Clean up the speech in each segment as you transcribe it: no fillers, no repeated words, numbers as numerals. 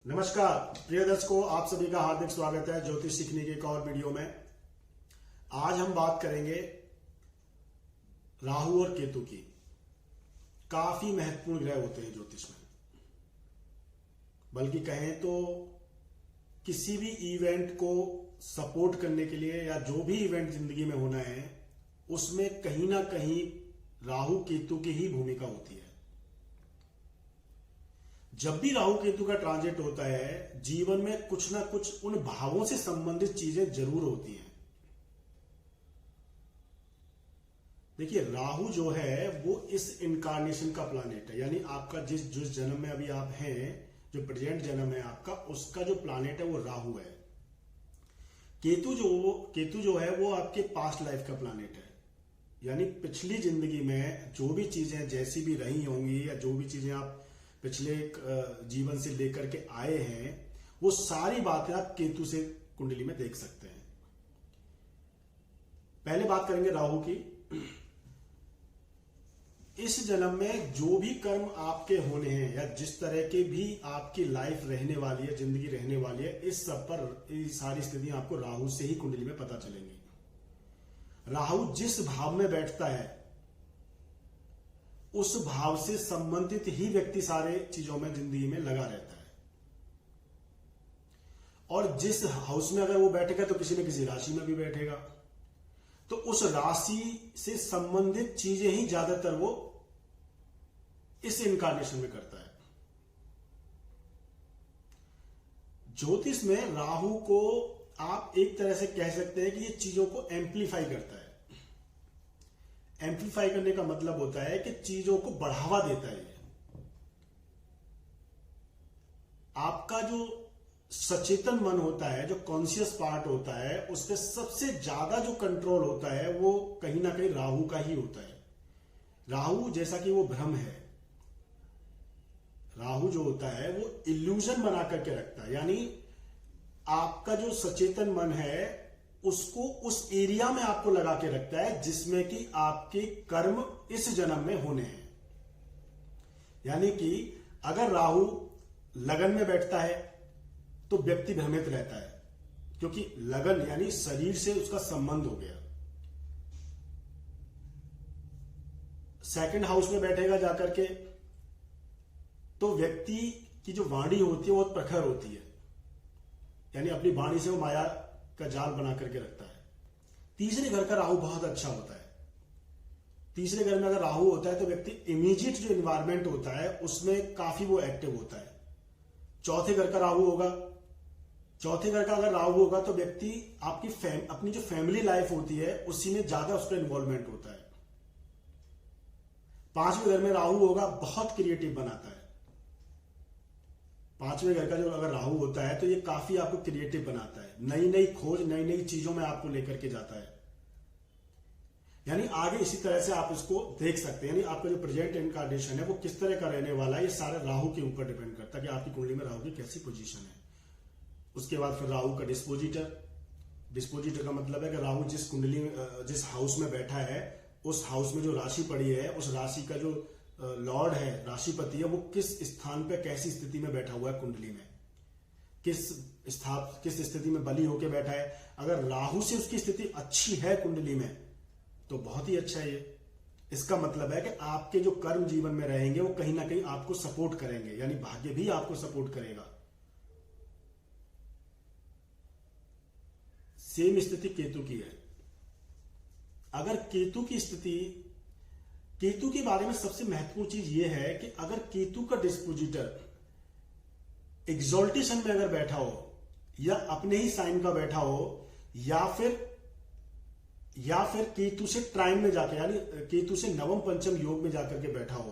नमस्कार प्रिय दर्शकों, आप सभी का हार्दिक स्वागत है ज्योतिष सीखने के एक और वीडियो में। आज हम बात करेंगे राहु और केतु की। काफी महत्वपूर्ण ग्रह होते हैं ज्योतिष में, बल्कि कहें तो किसी भी इवेंट को सपोर्ट करने के लिए या जो भी इवेंट जिंदगी में होना है उसमें कहीं ना कहीं राहु केतु की ही भूमिका होती है। जब भी राहु केतु का ट्रांजिट होता है, जीवन में कुछ ना कुछ उन भावों से संबंधित चीजें जरूर होती हैं। देखिए, राहु जो है वो इस इनकारनेशन का प्लैनेट है, यानी आपका जिस जिस जन्म में अभी आप हैं, जो प्रेजेंट जन्म है आपका, उसका जो प्लैनेट है वो राहु है। केतु जो है वो आपके पास्ट लाइफ का प्लैनेट है, यानी पिछली जिंदगी में जो भी चीजें जैसी भी रही होंगी या जो भी चीजें आप पिछले जीवन से लेकर के आए हैं, वो सारी बातें आप केतु से कुंडली में देख सकते हैं। पहले बात करेंगे राहु की। इस जन्म में जो भी कर्म आपके होने हैं या जिस तरह के भी आपकी लाइफ रहने वाली है, जिंदगी रहने वाली है, इस सब पर ये सारी स्थितियां आपको राहु से ही कुंडली में पता चलेंगी। राहु जिस भाव में बैठता है उस भाव से संबंधित ही व्यक्ति सारे चीजों में जिंदगी में लगा रहता है, और जिस हाउस में अगर वो बैठेगा तो किसी न किसी राशि में भी बैठेगा, तो उस राशि से संबंधित चीजें ही ज्यादातर वो इस इनकारनेशन में करता है। ज्योतिष में राहु को आप एक तरह से कह सकते हैं कि ये चीजों को एम्पलीफाई करता है। एम्पलीफाई करने का मतलब होता है कि चीजों को बढ़ावा देता है। आपका जो सचेतन मन होता है, जो कॉन्शियस पार्ट होता है, उस पर सबसे ज्यादा जो कंट्रोल होता है वो कहीं ना कहीं राहु का ही होता है। राहु जैसा कि वो भ्रम है, राहु जो होता है वो इल्यूजन बना करके रखता है, यानी आपका जो सचेतन मन है उसको उस एरिया में आपको लगा के रखता है जिसमें कि आपके कर्म इस जन्म में होने हैं। यानी कि अगर राहु लगन में बैठता है तो व्यक्ति भ्रमित रहता है, क्योंकि लगन यानी शरीर से उसका संबंध हो गया। सेकंड हाउस में बैठेगा जाकर के तो व्यक्ति की जो वाणी होती है वो बहुत प्रखर होती है, यानी अपनी वाणी से वो माया का जाल बना करके रखता है। तीसरे घर का राहु बहुत अच्छा होता है। तीसरे घर में अगर राहु होता है तो व्यक्ति इमीडिएट जो एनवायरमेंट होता है उसमें काफी वो एक्टिव होता है। चौथे घर का राहु होगा, चौथे घर का अगर राहु होगा तो व्यक्ति आपकी अपनी जो फैमिली लाइफ होती है उसी में ज्यादा उसका इन्वॉल्वमेंट होता है। पांचवें घर में राहु होगा, बहुत क्रिएटिव बनाता है। पांचवें घर का जो अगर राहु होता है तो ये काफी आपको क्रिएटिव बनाता है, नई नई खोज, नई नई चीजों में आपको लेकर के जाता है। यानी आगे इसी तरह से आप इसको देख सकते हैं, यानी आपका जो प्रेजेंट इनकारनेशन है वो किस तरह का रहने वाला है, ये सारे राहु के ऊपर डिपेंड करता है कि आपकी कुंडली में राहु की कैसी पोजीशन है। उसके बाद फिर राहु का डिस्पोजिटर का मतलब है कि राहु जिस कुंडली जिस हाउस में बैठा है उस हाउस में जो राशि पड़ी है, उस राशि का जो लॉर्ड है, राशिपति है, वो किस स्थान पे कैसी स्थिति में बैठा हुआ है कुंडली में, किस स्थिति में बली होके बैठा है। अगर राहु से उसकी स्थिति अच्छी है कुंडली में तो बहुत ही अच्छा है। ये इसका मतलब है कि आपके जो कर्म जीवन में रहेंगे वो कहीं ना कहीं आपको सपोर्ट करेंगे, यानी भाग्य भी आपको सपोर्ट करेगा। सेम स्थिति केतु की है। अगर केतु के बारे में सबसे महत्वपूर्ण चीज यह है कि अगर केतु का डिस्पोजिटर एग्जॉल्टेशन में अगर बैठा हो या अपने ही साइन का बैठा हो या फिर केतु से ट्राइन में जाके, यानी केतु से नवम पंचम योग में जाकर के बैठा हो,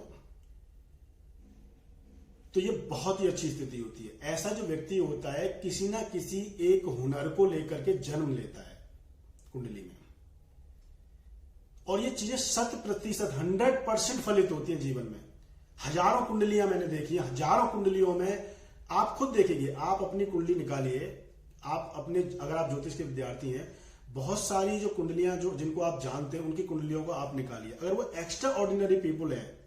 तो ये बहुत ही अच्छी स्थिति होती है। ऐसा जो व्यक्ति होता है किसी ना किसी एक हुनर को लेकर के जन्म लेता है कुंडली में, और ये चीजें 100% फलित होती है जीवन में। हजारों कुंडलियां मैंने देखी है, हजारों कुंडलियों में आप खुद देखेंगे, आप अपनी कुंडली निकालिए, आप अपने, अगर आप ज्योतिष के विद्यार्थी हैं, बहुत सारी जो कुंडलियां जो जिनको आप जानते हैं उनकी कुंडलियों को आप निकालिए। अगर वो एक्स्ट्रा ऑर्डिनरी पीपुल है,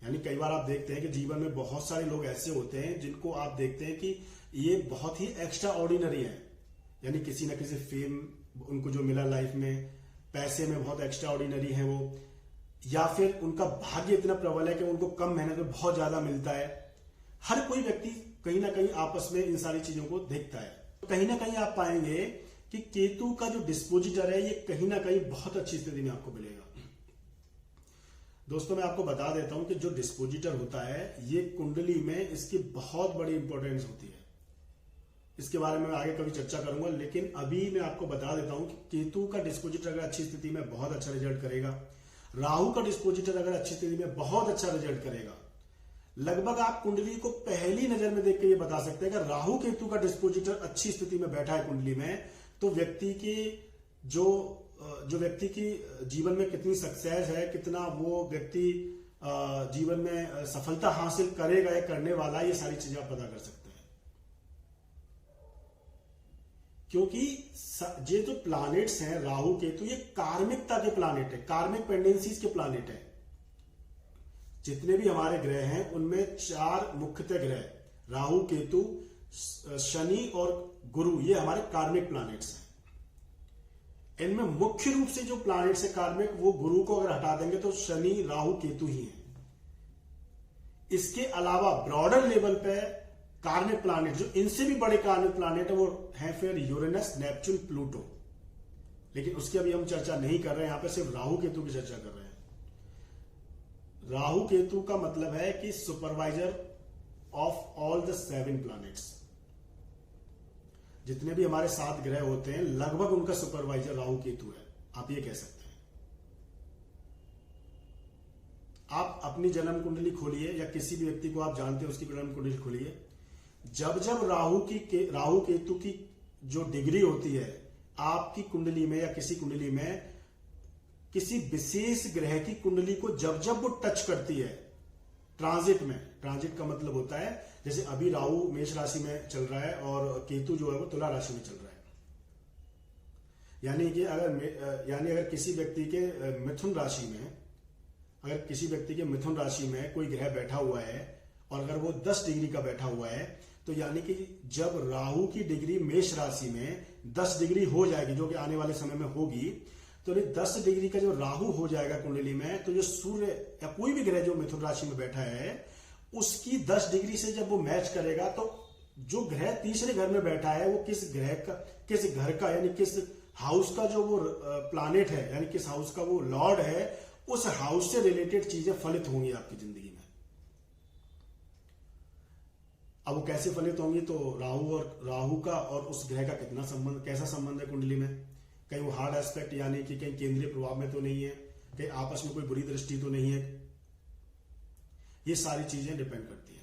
यानी कई बार आप देखते हैं कि जीवन में बहुत सारे लोग ऐसे होते हैं जिनको आप देखते हैं कि ये बहुत ही एक्स्ट्रा ऑर्डिनरी है, यानी किसी ना किसी फेम उनको जो मिला लाइफ में, पैसे में बहुत एक्स्ट्रा ऑर्डिनरी है वो, या फिर उनका भाग्य इतना प्रबल है कि उनको कम मेहनत में बहुत ज्यादा मिलता है। हर कोई व्यक्ति कहीं ना कहीं आपस में इन सारी चीजों को देखता है। तो कहीं ना कहीं आप पाएंगे कि केतु का जो डिस्पोजिटर है ये कहीं ना कहीं बहुत अच्छी स्थिति में आपको मिलेगा। दोस्तों मैं आपको बता देता हूं कि जो डिस्पोजिटर होता है ये कुंडली में इसकी बहुत बड़ी इंपॉर्टेंस होती है। इसके बारे में आगे कभी चर्चा करूंगा, लेकिन अभी मैं आपको बता देता हूं कि केतु का डिस्पोजिटर अगर अच्छी स्थिति में बहुत अच्छा रिजल्ट करेगा, राहु का डिस्पोजिटर अगर अच्छी स्थिति में बहुत अच्छा रिजल्ट करेगा। लगभग आप कुंडली को पहली नजर में देख के ये बता सकते हैं कि राहु केतु का डिस्पोजिटर अच्छी स्थिति में बैठा है कुंडली में, तो व्यक्ति की जो व्यक्ति की जीवन में कितनी सक्सेस है, कितना वो व्यक्ति जीवन में सफलता हासिल करेगा या करने वाला, ये सारी चीजें आप पता कर सकते हैं। क्योंकि ये जो प्लैनेट्स हैं राहु केतु, ये कार्मिकता के प्लैनेट है, कार्मिक पेंडेंसीज के प्लैनेट है। जितने भी हमारे ग्रह हैं उनमें 4 मुख्यतः ग्रह राहु केतु शनि और गुरु, ये हमारे कार्मिक प्लैनेट्स हैं। इनमें मुख्य रूप से जो प्लैनेट्स है कार्मिक, वो गुरु को अगर हटा देंगे तो शनि राहु केतु ही है। इसके अलावा ब्रॉडर लेवल पे कार्मिक प्लैनेट, जो इनसे भी बड़े कार्मिक प्लैनेट है, वो है फिर यूरेनस, नेपच्यून, प्लूटो। लेकिन उसकी अभी हम चर्चा नहीं कर रहे हैं, यहां पे सिर्फ राहु केतु की चर्चा कर रहे हैं। राहु केतु का मतलब है कि supervisor of all the 7 planets. जितने भी हमारे 7 ग्रह होते हैं लगभग उनका सुपरवाइजर राहु केतु है, आप ये कह सकते हैं। आप अपनी जन्म कुंडली खोलिए या किसी भी व्यक्ति को आप जानते हैं उसकी जन्म कुंडली खोलिए, जब जब राहु केतु की जो डिग्री होती है आपकी कुंडली में या किसी कुंडली में, किसी विशेष ग्रह की कुंडली को जब जब वो टच करती है ट्रांजिट में, ट्रांजिट का मतलब होता है जैसे अभी राहु मेष राशि में चल रहा है और केतु जो है वो तुला राशि में चल रहा है, यानी अगर किसी व्यक्ति के मिथुन राशि में, अगर किसी व्यक्ति के मिथुन राशि में कोई ग्रह बैठा हुआ है और अगर वो 10 डिग्री का बैठा हुआ है, तो यानी कि जब राहु की डिग्री मेष राशि में 10 डिग्री हो जाएगी, जो कि आने वाले समय में होगी, तो 10 डिग्री का जो राहु हो जाएगा कुंडली में, तो जो सूर्य या कोई भी ग्रह जो मिथुन राशि में बैठा है उसकी 10 डिग्री से जब वो मैच करेगा, तो जो ग्रह तीसरे घर में बैठा है वो किस घर का यानी किस हाउस का जो वो प्लैनेट है, यानी किस हाउस का वो लॉर्ड है, उस हाउस से रिलेटेड चीजें फलित होंगी आपकी जिंदगी में। अब वो कैसे फलित होंगी, तो राहु का और उस ग्रह का कितना संबंध, कैसा संबंध है कुंडली में, कहीं वो हार्ड एस्पेक्ट यानी कि कहीं केंद्रीय प्रभाव में तो नहीं है, कहीं आपस में कोई बुरी दृष्टि तो नहीं है, ये सारी चीजें डिपेंड करती हैं।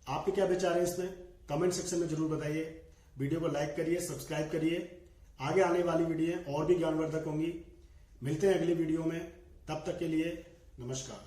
आपके क्या विचार है इसमें, कमेंट सेक्शन में जरूर बताइए। वीडियो को लाइक करिए, सब्सक्राइब करिए। आगे आने वाली वीडियो और भी ज्ञानवर्धक होंगी। मिलते हैं अगली वीडियो में, तब तक के लिए नमस्कार।